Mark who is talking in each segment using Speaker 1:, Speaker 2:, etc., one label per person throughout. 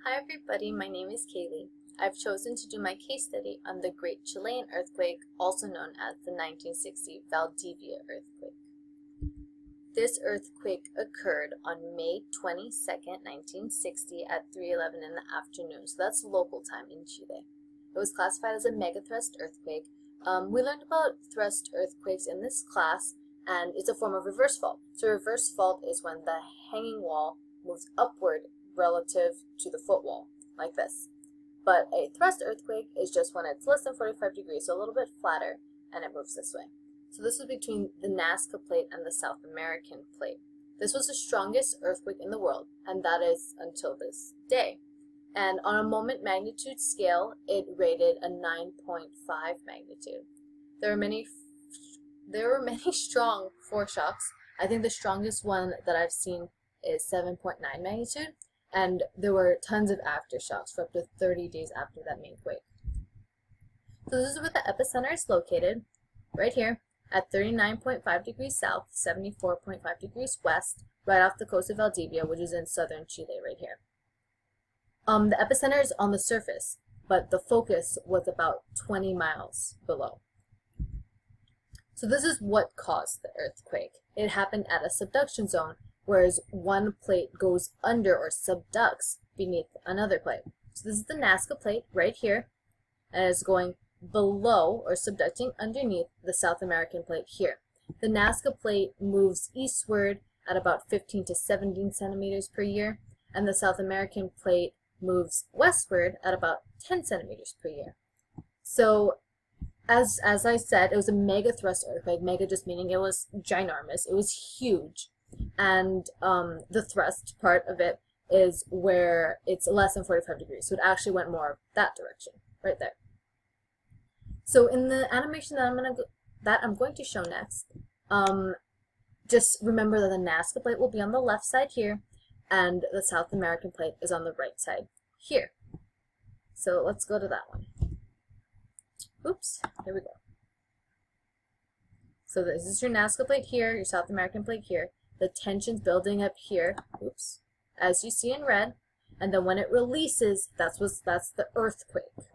Speaker 1: Hi everybody, my name is Kaylee. I've chosen to do my case study on the Great Chilean Earthquake, also known as the 1960 Valdivia earthquake. This earthquake occurred on May 22nd, 1960 at 3:11 in the afternoon, so that's local time in Chile. It was classified as a megathrust earthquake. We learned about thrust earthquakes in this class, and it's a form of reverse fault. So reverse fault is when the hanging wall moves upward relative to the footwall, like this. But a thrust earthquake is just when it's less than 45 degrees, so a little bit flatter, and it moves this way. So this was between the Nazca Plate and the South American Plate. This was the strongest earthquake in the world, and that is until this day. And on a moment magnitude scale, it rated a 9.5 magnitude. There were many strong foreshocks. I think the strongest one that I've seen is 7.9 magnitude. And there were tons of aftershocks for up to 30 days after that main quake. So this is where the epicenter is located, right here, at 39.5 degrees south, 74.5 degrees west, right off the coast of Valdivia, which is in southern Chile right here. The epicenter is on the surface, but the focus was about 20 miles below. So this is what caused the earthquake. It happened at a subduction zone, whereas one plate goes under or subducts beneath another plate. So this is the Nazca Plate right here, and it's going below or subducting underneath the South American Plate here. The Nazca Plate moves eastward at about 15 to 17 centimeters per year, and the South American Plate moves westward at about 10 centimeters per year. So as I said, it was a mega thrust earthquake, mega just meaning it was ginormous, it was huge. And the thrust part of it is where it's less than 45 degrees, so it actually went more that direction, right there. So in the animation that I'm going to show next, just remember that the Nazca Plate will be on the left side here, and the South American Plate is on the right side here. So let's go to that one. Oops, here we go. So this is your Nazca Plate here, your South American Plate here. The tension's building up here, oops, as you see in red, and then when it releases, that's the earthquake.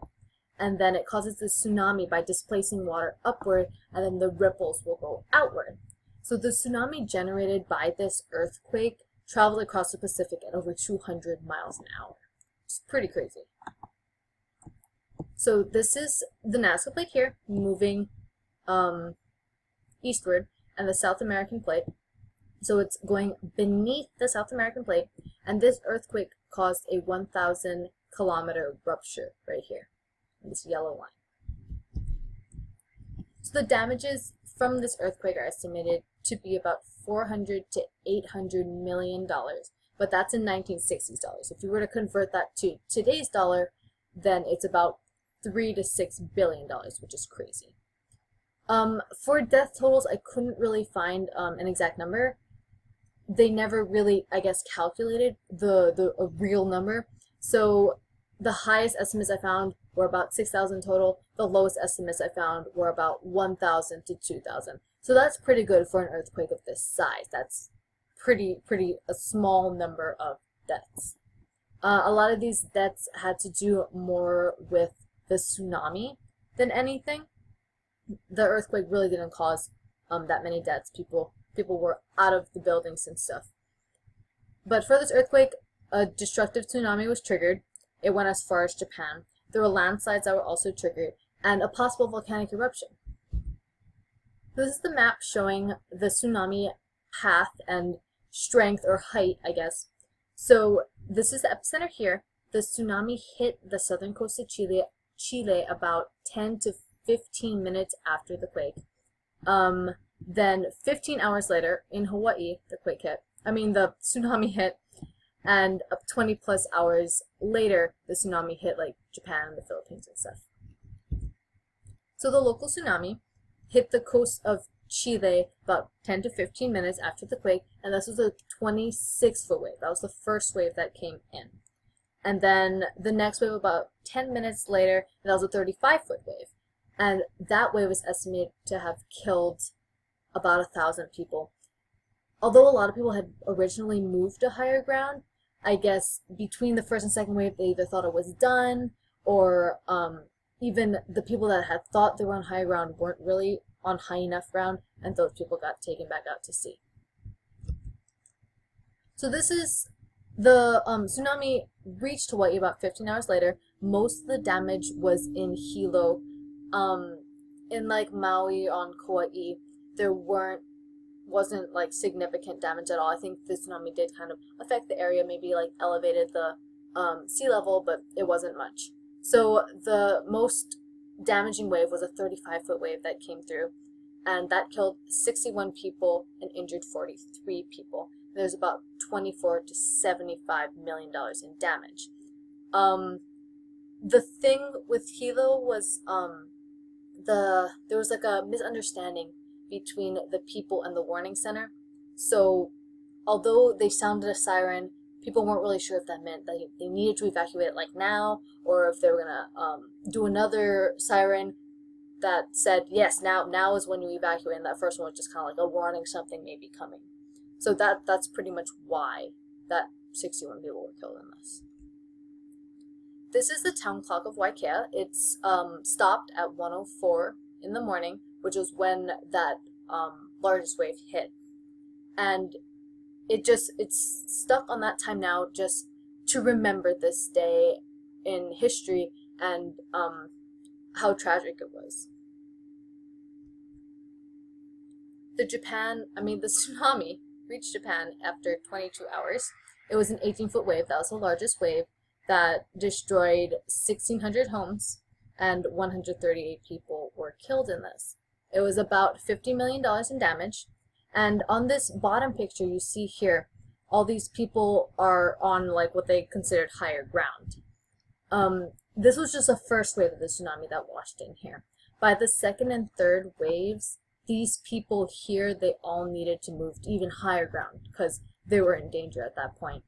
Speaker 1: And then it causes the tsunami by displacing water upward, and then the ripples will go outward. So the tsunami generated by this earthquake traveled across the Pacific at over 200 miles an hour. It's pretty crazy. So this is the Nazca Plate here, moving eastward, and the South American Plate. So it's going beneath the South American Plate, and this earthquake caused a 1,000-kilometer rupture right here, this yellow line. So the damages from this earthquake are estimated to be about $400 to $800 million, but that's in 1960s dollars. If you were to convert that to today's dollar, then it's about $3 to $6 billion, which is crazy. For death totals, I couldn't really find an exact number. They never really, I guess, calculated a real number. So the highest estimates I found were about 6,000 total. The lowest estimates I found were about 1,000 to 2,000. So that's pretty good for an earthquake of this size. That's a small number of deaths. A lot of these deaths had to do more with the tsunami than anything. The earthquake really didn't cause that many deaths. People were out of the buildings and stuff. But for this earthquake, a destructive tsunami was triggered. It went as far as Japan. There were landslides that were also triggered, and a possible volcanic eruption. This is the map showing the tsunami path and strength, or height, I guess. So this is the epicenter here. The tsunami hit the southern coast of Chile about 10 to 15 minutes after the quake. Then 15 hours later, in Hawaii, the tsunami hit, and up 20 plus hours later, the tsunami hit like Japan and the Philippines and stuff. So the local tsunami hit the coast of Chile about 10 to 15 minutes after the quake, and this was a 26-foot wave. That was the first wave that came in. And then the next wave about 10 minutes later, that was a 35-foot wave. And that wave was estimated to have killed about 1,000 people. Although a lot of people had originally moved to higher ground, I guess between the first and second wave, they either thought it was done, or even the people that had thought they were on high ground weren't really on high enough ground, and those people got taken back out to sea. So this is the tsunami reached Hawaii about 15 hours later. Most of the damage was in Hilo. In like Maui on Kauai, there wasn't like significant damage at all. I think the tsunami did kind of affect the area, maybe like elevated the sea level, but it wasn't much. So the most damaging wave was a 35-foot wave that came through, and that killed 61 people and injured 43 people. There's about $24 to $75 million in damage. The thing with Hilo was there was like a misunderstanding between the people and the warning center. So although they sounded a siren, people weren't really sure if that meant that they needed to evacuate it like now, or if they were gonna do another siren that said, yes, now is when you evacuate, and that first one was just kind of like a warning something may be coming. So that's pretty much why that 61 people were killed in this. This is the town clock of Waikea. It's stopped at 1:04 in the morning, which was when that largest wave hit. And it's stuck on that time now just to remember this day in history and how tragic it was. The tsunami reached Japan after 22 hours. It was an 18-foot wave. That was the largest wave that destroyed 1,600 homes, and 138 people were killed in this. It was about $50 million in damage. And on this bottom picture you see here, all these people are on like what they considered higher ground. This was just the first wave of the tsunami that washed in here. By the second and third waves, these people here, they all needed to move to even higher ground because they were in danger at that point.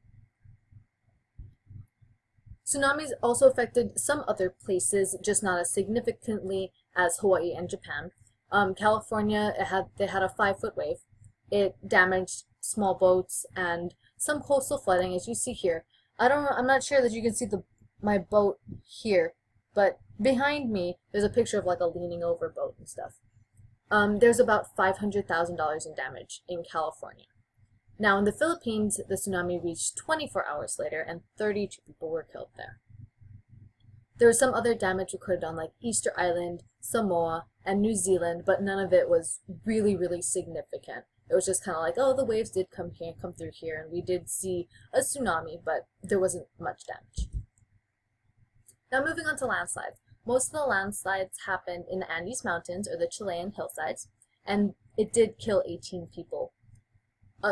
Speaker 1: Tsunamis also affected some other places, just not as significantly as Hawaii and Japan. California, they had a 5-foot wave. It damaged small boats and some coastal flooding, as you see here. I'm not sure that you can see my boat here, but behind me there's a picture of like a leaning over boat and stuff. There's about $500,000 in damage in California. Now in the Philippines, the tsunami reached 24 hours later and 32 people were killed there. There was some other damage recorded on like Easter Island, Samoa, and New Zealand, but none of it was really, really significant. It was just kind of like, oh, the waves did come through here, and we did see a tsunami, but there wasn't much damage. Now moving on to landslides. Most of the landslides happened in the Andes Mountains, or the Chilean hillsides, and it did kill 18 people.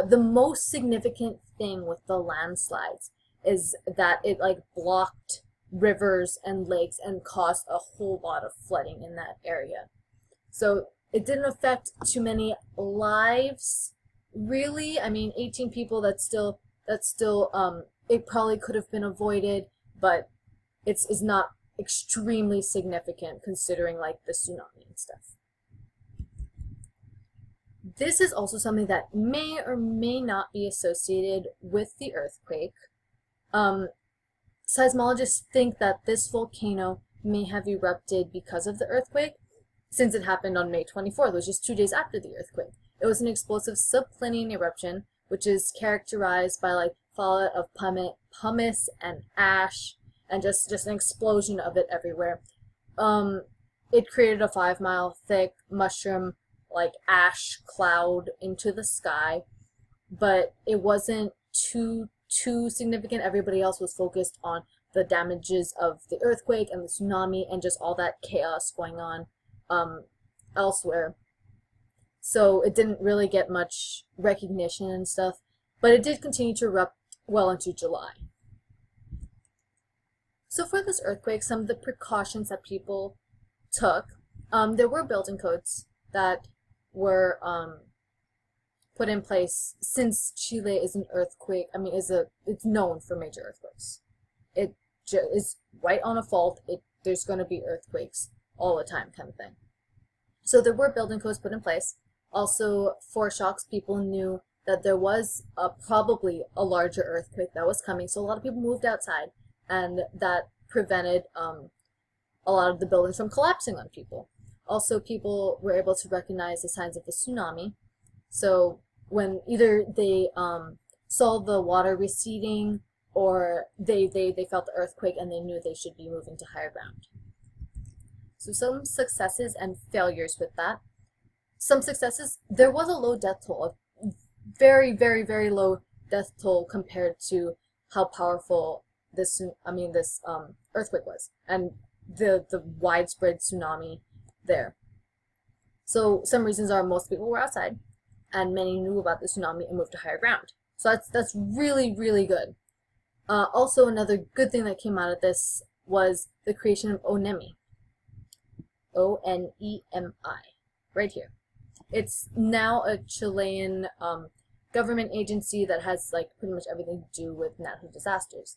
Speaker 1: The most significant thing with the landslides is that it like blocked rivers and lakes and caused a whole lot of flooding in that area. So it didn't affect too many lives, really. I mean, 18 people, that's still it probably could have been avoided, but it's not extremely significant considering like the tsunami and stuff. This is also something that may or may not be associated with the earthquake. Seismologists think that this volcano may have erupted because of the earthquake, since it happened on May 24th, which is 2 days after the earthquake. It was an explosive subplinian eruption, which is characterized by like fallout of pumice and ash, and just an explosion of it everywhere. It created a 5-mile thick mushroom like ash cloud into the sky, but it wasn't too significant. Everybody else was focused on the damages of the earthquake and the tsunami and just all that chaos going on elsewhere. So it didn't really get much recognition and stuff, but it did continue to erupt well into July. So for this earthquake, some of the precautions that people took, there were building codes that were put in place since Chile is an earthquake. I mean, it's known for major earthquakes. It is right on a fault. There's going to be earthquakes all the time, kind of thing. So there were building codes put in place. Also, foreshocks, people knew that there was probably a larger earthquake that was coming. So a lot of people moved outside, and that prevented a lot of the buildings from collapsing on people. Also, people were able to recognize the signs of the tsunami. So when either they saw the water receding, or they felt the earthquake and they knew they should be moving to higher ground. So some successes and failures with that. Some successes, there was a low death toll, a very, very, very low death toll compared to how powerful this earthquake was, and the widespread tsunami there. So some reasons are most people were outside, and many knew about the tsunami and moved to higher ground. So that's really, really good. Also, another good thing that came out of this was the creation of ONEMI. O-N-E-M-I, right here. It's now a Chilean government agency that has like pretty much everything to do with natural disasters.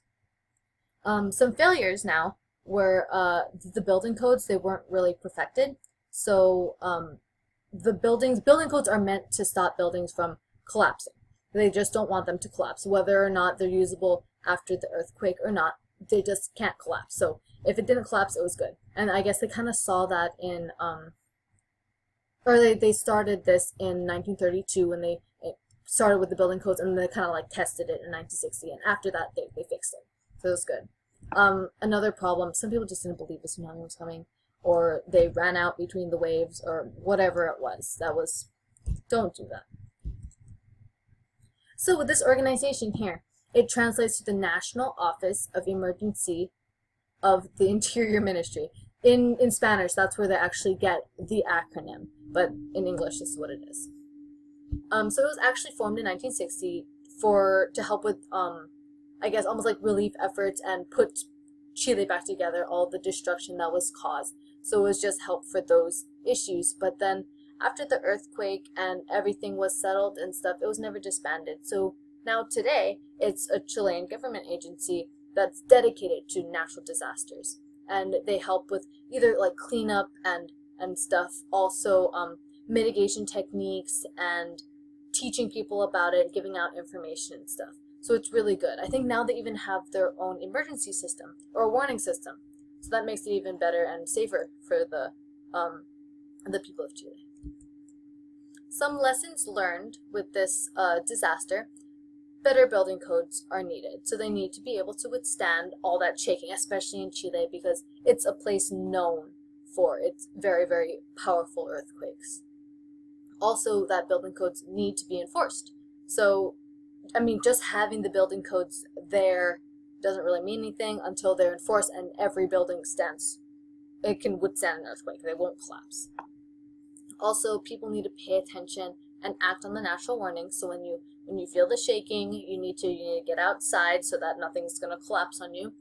Speaker 1: Some failures now were the building codes. They weren't really perfected. So the building codes are meant to stop buildings from collapsing. They just don't want them to collapse. Whether or not they're usable after the earthquake or not, they just can't collapse. So if it didn't collapse, it was good. And I guess they kind of saw that in, or they started this in 1932 when they started with the building codes, and they kind of like tested it in 1960. And after that, they fixed it. So it was good. Another problem, some people just didn't believe the tsunami was coming, or they ran out between the waves, or whatever it was. Don't do that. So with this organization here, it translates to the National Office of Emergency of the Interior Ministry. In Spanish, that's where they actually get the acronym, but in English, this is what it is. So it was actually formed in 1960 to help with, I guess, almost like relief efforts and put Chile back together, all the destruction that was caused. So it was just help for those issues. But then after the earthquake and everything was settled and stuff, it was never disbanded. So now today, it's a Chilean government agency that's dedicated to natural disasters. And they help with either like cleanup and stuff, also mitigation techniques and teaching people about it, giving out information and stuff. So it's really good. I think now they even have their own emergency system or warning system. So that makes it even better and safer for the people of Chile. Some lessons learned with this disaster: better building codes are needed. So they need to be able to withstand all that shaking, especially in Chile, because it's a place known for its very, very powerful earthquakes. Also, that building codes need to be enforced. So, I mean, just having the building codes there doesn't really mean anything until they're enforced and every building it can withstand an earthquake. They won't collapse. Also, people need to pay attention and act on the natural warnings. So when you feel the shaking, you need to get outside so that nothing's going to collapse on you.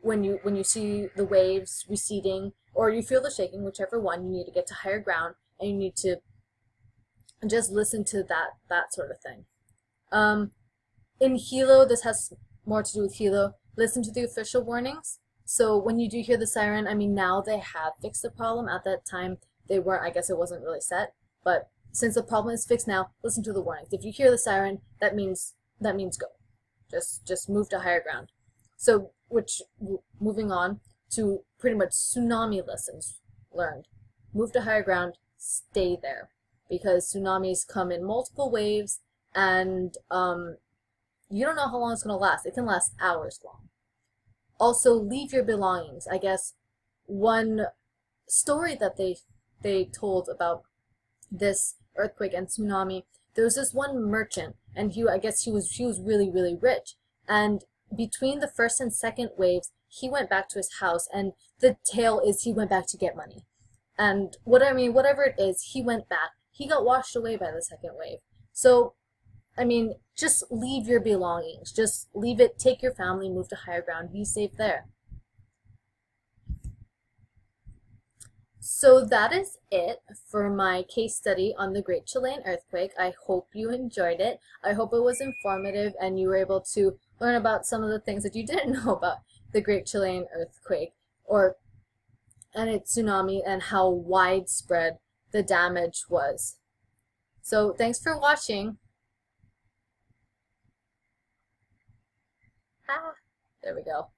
Speaker 1: When you see the waves receding or you feel the shaking, whichever one, you need to get to higher ground, and you need to just listen to that sort of thing. In Hilo, this has more to do with Hilo. Listen to the official warnings. So when you do hear the siren, I mean, now they have fixed the problem. At that time, they weren't. I guess it wasn't really set. But since the problem is fixed now, listen to the warnings. If you hear the siren, that means go. Just move to higher ground. So, moving on to pretty much tsunami lessons learned. Move to higher ground, stay there. Because tsunamis come in multiple waves, and you don't know how long it's going to last. It can last hours long. Also, leave your belongings. I guess one story that they told about this earthquake and tsunami, there was this one merchant, and I guess he was really, really rich. And between the first and second waves, he went back to his house, and the tale is he went back to get money. And whatever it is, he went back. He got washed away by the second wave. So, I mean, just leave your belongings. Just leave it. Take your family, move to higher ground, be safe there. So that is it for my case study on the Great Chilean Earthquake. I hope you enjoyed it. I hope it was informative and you were able to learn about some of the things that you didn't know about the Great Chilean Earthquake and its tsunami and how widespread the damage was. So thanks for watching. Ah, there we go.